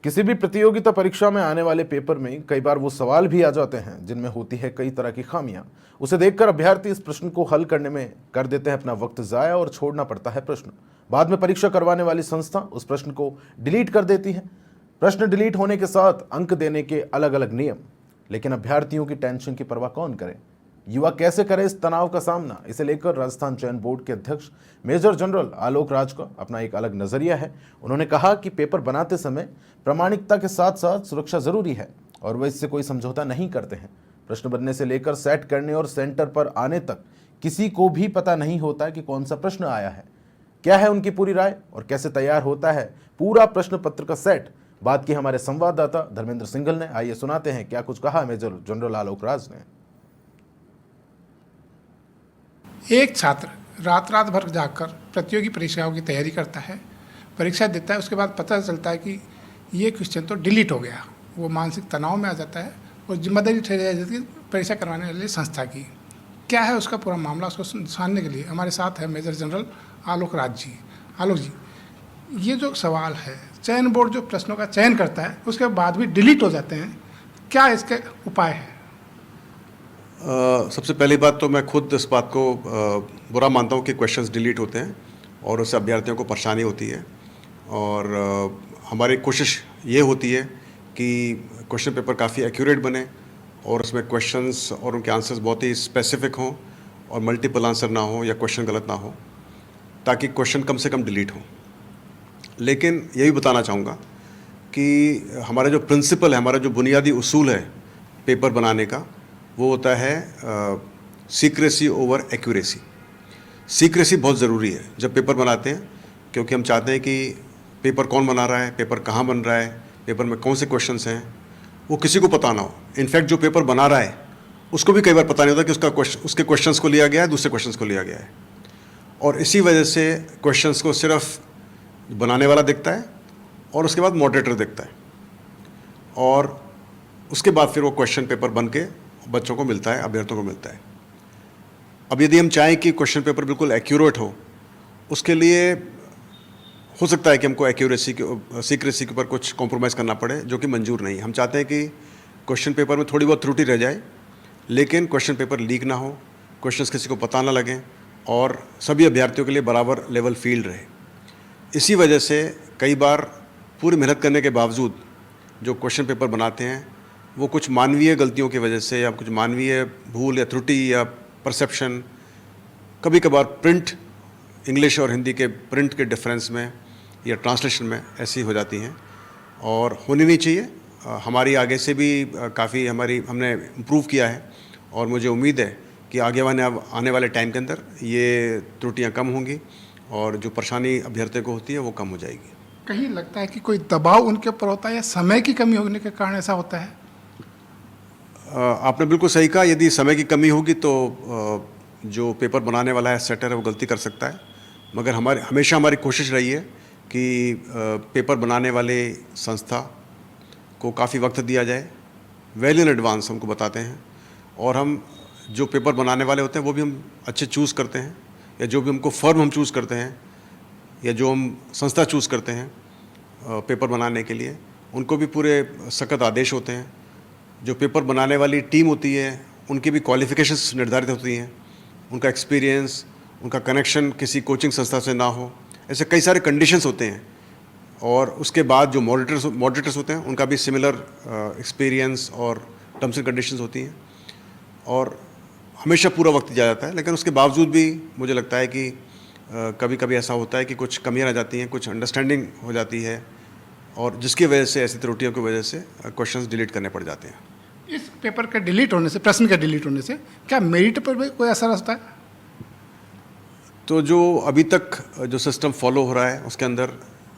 किसी भी प्रतियोगिता परीक्षा में आने वाले पेपर में कई बार वो सवाल भी आ जाते हैं जिनमें होती है कई तरह की खामियां। उसे देखकर अभ्यर्थी इस प्रश्न को हल करने में कर देते हैं अपना वक्त जाया और छोड़ना पड़ता है प्रश्न। बाद में परीक्षा करवाने वाली संस्था उस प्रश्न को डिलीट कर देती है। प्रश्न डिलीट होने के साथ अंक देने के अलग अलग नियम, लेकिन अभ्यर्थियों की टेंशन की परवाह कौन करे? युवा कैसे करे इस तनाव का सामना? इसे लेकर राजस्थान चयन बोर्ड के अध्यक्ष मेजर जनरल आलोक राज का अपना एक अलग नजरिया है। उन्होंने कहा कि पेपर बनाते समय प्रामाणिकता के साथ साथ सुरक्षा जरूरी है और वह इससे कोई समझौता नहीं करते हैं। प्रश्न बनने से लेकर सेट करने और सेंटर पर आने तक किसी को भी पता नहीं होता कि कौन सा प्रश्न आया है, क्या है उनकी पूरी राय और कैसे तैयार होता है पूरा प्रश्न पत्र का सेट। बात की हमारे संवाददाता धर्मेंद्र सिंघल ने। आइए सुनाते हैं क्या कुछ कहा मेजर जनरल आलोक राज ने। एक छात्र रात रात भर जाकर प्रतियोगी परीक्षाओं की तैयारी करता है, परीक्षा देता है, उसके बाद पता चलता है कि ये क्वेश्चन तो डिलीट हो गया। वो मानसिक तनाव में आ जाता है और जिम्मेदारी ठहराई जाती है परीक्षा करवाने वाली संस्था की। क्या है उसका पूरा मामला, उसको जानने के लिए हमारे साथ है मेजर जनरल आलोक राज जी। आलोक जी, ये जो सवाल है, चयन बोर्ड जो प्रश्नों का चयन करता है उसके बाद भी डिलीट हो जाते हैं, क्या इसके उपाय है? सबसे पहली बात तो मैं खुद इस बात को बुरा मानता हूँ कि क्वेश्चंस डिलीट होते हैं और उससे अभ्यर्थियों को परेशानी होती है। और हमारी कोशिश ये होती है कि क्वेश्चन पेपर काफ़ी एक्यूरेट बने और उसमें क्वेश्चंस और उनके आंसर्स बहुत ही स्पेसिफिक हों और मल्टीपल आंसर ना हो या क्वेश्चन गलत ना हो, ताकि क्वेश्चन कम से कम डिलीट हो। लेकिन यही बताना चाहूँगा कि हमारा जो प्रिंसिपल है, हमारा जो बुनियादी उसूल है पेपर बनाने का, वो होता है सीक्रेसी ओवर एक्यूरेसी। सीक्रेसी बहुत ज़रूरी है जब पेपर बनाते हैं, क्योंकि हम चाहते हैं कि पेपर कौन बना रहा है, पेपर कहाँ बन रहा है, पेपर में कौन से क्वेश्चंस हैं, वो किसी को पता ना हो। इनफैक्ट जो पेपर बना रहा है उसको भी कई बार पता नहीं होता कि उसके क्वेश्चंस को लिया गया है, दूसरे क्वेश्चंस को लिया गया है। और इसी वजह से क्वेश्चंस को सिर्फ बनाने वाला देखता है और उसके बाद मॉडरेटर देखता है और उसके बाद फिर वो क्वेश्चन पेपर बन के बच्चों को मिलता है, अभ्यर्थियों को मिलता है। अब यदि हम चाहें कि क्वेश्चन पेपर बिल्कुल एक्यूरेट हो, उसके लिए हो सकता है कि हमको सीक्रेसी के ऊपर कुछ कॉम्प्रोमाइज़ करना पड़े, जो कि मंजूर नहीं। हम चाहते हैं कि क्वेश्चन पेपर में थोड़ी बहुत त्रुटि रह जाए, लेकिन क्वेश्चन पेपर लीक ना हो, क्वेश्चंस किसी को पता ना लगें और सभी अभ्यर्थियों के लिए बराबर लेवल फील्ड रहे। इसी वजह से कई बार पूरी मेहनत करने के बावजूद जो क्वेश्चन पेपर बनाते हैं वो कुछ मानवीय गलतियों की वजह से या कुछ मानवीय भूल या त्रुटि या परसेप्शन, कभी कभार प्रिंट, इंग्लिश और हिंदी के प्रिंट के डिफरेंस में या ट्रांसलेशन में ऐसी हो जाती हैं और होनी नहीं चाहिए। हमारी आगे से भी काफ़ी हमने इम्प्रूव किया है और मुझे उम्मीद है कि आने वाले टाइम के अंदर ये त्रुटियां कम होंगी और जो परेशानी अभ्यर्थियों को होती है वो कम हो जाएगी। कहीं लगता है कि कोई दबाव उनके ऊपर होता है या समय की कमी होने के कारण ऐसा होता है? आपने बिल्कुल सही कहा। यदि समय की कमी होगी तो जो पेपर बनाने वाला है, सेटर है, वो गलती कर सकता है। मगर हमेशा हमारी कोशिश रही है कि पेपर बनाने वाले संस्था को काफ़ी वक्त दिया जाए, वेल इन एडवांस हमको बताते हैं और हम जो पेपर बनाने वाले होते हैं वो भी हम अच्छे चूज़ करते हैं, या जो भी हमको फर्म हम चूज़ करते हैं या जो हम संस्था चूज़ करते हैं पेपर बनाने के लिए, उनको भी पूरे सख्त आदेश होते हैं। जो पेपर बनाने वाली टीम होती है उनकी भी क्वालिफ़िकेशंस निर्धारित होती हैं, उनका एक्सपीरियंस, उनका कनेक्शन किसी कोचिंग संस्था से ना हो, ऐसे कई सारे कंडीशंस होते हैं। और उसके बाद जो मॉडरेटर्स होते हैं उनका भी सिमिलर एक्सपीरियंस और टर्म्स एंड कंडीशंस होती हैं और हमेशा पूरा वक्त दिया जाता है। लेकिन उसके बावजूद भी मुझे लगता है कि कभी कभी ऐसा होता है कि कुछ कमियां रह जाती हैं, कुछ अंडरस्टैंडिंग हो जाती है और जिसकी वजह से, ऐसी त्रुटियों की वजह से क्वेश्चंस डिलीट करने पड़ जाते हैं। इस पेपर के डिलीट होने से, प्रश्न के डिलीट होने से क्या मेरिट पर भी कोई असर होता है? तो जो अभी तक जो सिस्टम फॉलो हो रहा है उसके अंदर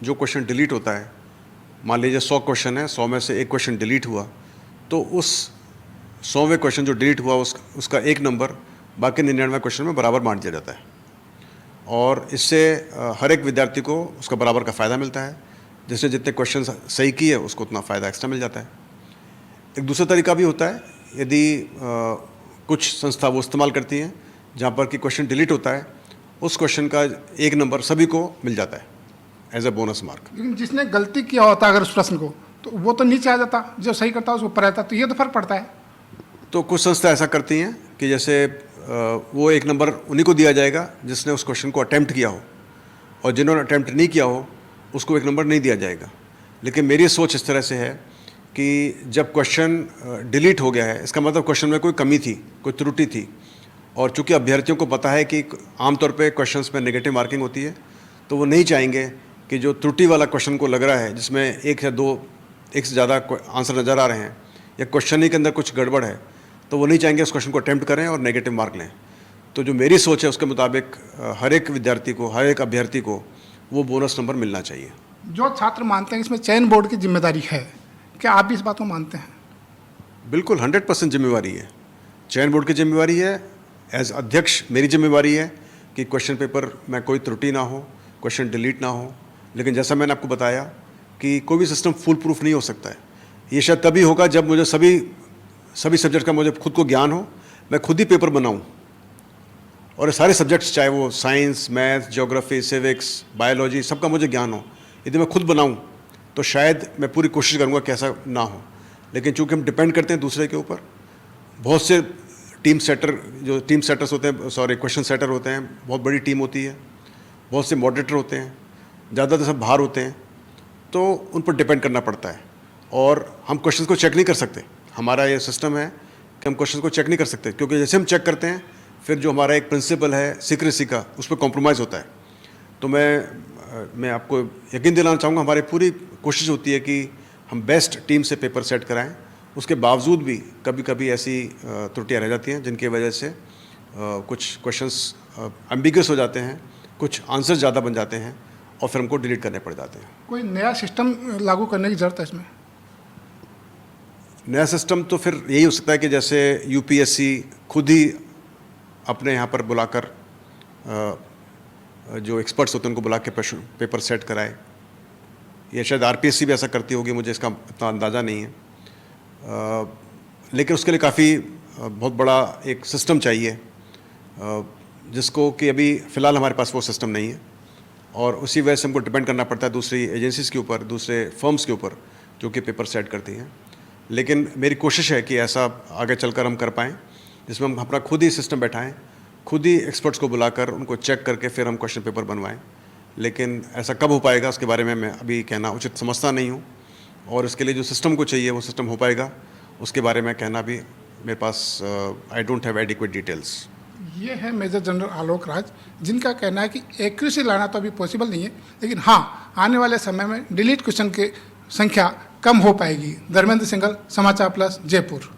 जो क्वेश्चन डिलीट होता है, मान लीजिए 100 क्वेश्चन है, 100 में से एक क्वेश्चन डिलीट हुआ, तो उस 100वें क्वेश्चन जो डिलीट हुआ उसका एक नंबर बाकी 99 क्वेश्चन में बराबर बांट दिया जाता है और इससे हर एक विद्यार्थी को उसका बराबर का फ़ायदा मिलता है। जिसने जितने क्वेश्चन सही किए उसको उतना फ़ायदा एक्स्ट्रा मिल जाता है। एक दूसरा तरीका भी होता है, यदि कुछ संस्था वो इस्तेमाल करती हैं जहाँ पर कि क्वेश्चन डिलीट होता है, उस क्वेश्चन का एक नंबर सभी को मिल जाता है एज ए बोनस मार्क। लेकिन जिसने गलती किया होता है अगर उस प्रश्न को, तो वो तो नीचे आ जाता, जो सही करता है उसको ऊपर रहता, तो ये तो फर्क पड़ता है। तो कुछ संस्था ऐसा करती हैं कि जैसे वो एक नंबर उन्हीं को दिया जाएगा जिसने उस क्वेश्चन को अटेम्प्ट किया हो, और जिन्होंने अटेम्प्ट नहीं किया हो उसको एक नंबर नहीं दिया जाएगा। लेकिन मेरी सोच इस तरह से है कि जब क्वेश्चन डिलीट हो गया है, इसका मतलब क्वेश्चन में कोई कमी थी, कोई त्रुटि थी, और चूंकि अभ्यर्थियों को पता है कि आमतौर पे क्वेश्चंस में नेगेटिव मार्किंग होती है, तो वो नहीं चाहेंगे कि जो त्रुटि वाला क्वेश्चन को लग रहा है, जिसमें एक से ज़्यादा आंसर नज़र आ रहे हैं, या क्वेश्चन ही के अंदर कुछ गड़बड़ है, तो वो नहीं चाहेंगे उस क्वेश्चन को अटेम्प्ट करें और नेगेटिव मार्क लें। तो जो मेरी सोच है उसके मुताबिक हर एक विद्यार्थी को, हर एक अभ्यर्थी को वो बोनस नंबर मिलना चाहिए। जो छात्र मानते हैं इसमें चयन बोर्ड की जिम्मेदारी है, क्या आप भी इस बात को मानते हैं? बिल्कुल 100% जिम्मेवारी है, चयन बोर्ड की जिम्मेवारी है। एज अध्यक्ष मेरी जिम्मेवारी है कि क्वेश्चन पेपर में कोई त्रुटि ना हो, क्वेश्चन डिलीट ना हो। लेकिन जैसा मैंने आपको बताया कि कोई भी सिस्टम फुल प्रूफ नहीं हो सकता है। ये शायद तभी होगा जब मुझे सभी सब्जेक्ट का मुझे खुद को ज्ञान हो, मैं खुद ही पेपर बनाऊँ, और ये सारे सब्जेक्ट्स, चाहे वो science, math, geography, civics, biology, सबका मुझे ज्ञान हो। यदि मैं खुद बनाऊँ तो शायद मैं पूरी कोशिश करूँगा कि ऐसा ना हो। लेकिन चूँकि हम डिपेंड करते हैं दूसरे के ऊपर, बहुत से टीम सेटर्स होते हैं, क्वेश्चन सेटर होते हैं, बहुत बड़ी टीम होती है, बहुत से मॉडरेटर होते हैं, ज़्यादातर सब बाहर होते हैं, तो उन पर डिपेंड करना पड़ता है। और हम क्वेश्चन को चेक नहीं कर सकते, हमारा ये सिस्टम है कि हम क्वेश्चन को चेक नहीं कर सकते, क्योंकि जैसे हम चेक करते हैं फिर जो हमारा एक प्रिंसिपल है सीक्रेसी का, उस पर कॉम्प्रोमाइज़ होता है। तो मैं आपको यकीन दिलाना चाहूँगा, हमारी पूरी कोशिश होती है कि हम बेस्ट टीम से पेपर सेट कराएं। उसके बावजूद भी कभी कभी ऐसी त्रुटियां रह जाती हैं जिनकी वजह से कुछ क्वेश्चंस एम्बिगुअस हो जाते हैं, कुछ आंसर ज़्यादा बन जाते हैं, और फिर हमको डिलीट करने पड़ जाते हैं। कोई नया सिस्टम लागू करने की ज़रूरत है इसमें? नया सिस्टम तो फिर यही हो सकता है कि जैसे यूपीएससी खुद ही अपने यहाँ पर बुलाकर जो एक्सपर्ट्स होते हैं उनको बुला के पेपर सेट कराए, या शायद आरपीएससी भी ऐसा करती होगी, मुझे इसका इतना अंदाज़ा नहीं है। लेकिन उसके लिए काफ़ी बहुत बड़ा एक सिस्टम चाहिए, जिसको कि अभी फ़िलहाल हमारे पास वो सिस्टम नहीं है, और उसी वजह से हमको डिपेंड करना पड़ता है दूसरी एजेंसीज़ के ऊपर, दूसरे फर्म्स के ऊपर जो कि पेपर सेट करती हैं। लेकिन मेरी कोशिश है कि ऐसा आगे चलकर हम कर पाएँ, जिसमें हम अपना खुद ही सिस्टम बैठाएँ, खुद ही एक्सपर्ट्स को बुलाकर उनको चेक करके फिर हम क्वेश्चन पेपर बनवाएं। लेकिन ऐसा कब हो पाएगा उसके बारे में मैं अभी कहना उचित समझता नहीं हूँ, और इसके लिए जो सिस्टम को चाहिए वो सिस्टम हो पाएगा, उसके बारे में कहना भी मेरे पास I don't have adequate details. ये है मेजर जनरल आलोक राज, जिनका कहना है कि एक्यूरेसी लाना तो अभी पॉसिबल नहीं है, लेकिन हाँ आने वाले समय में डिलीट क्वेश्चन की संख्या कम हो पाएगी। धर्मेंद्र सिंघल, समाचार प्लस, जयपुर।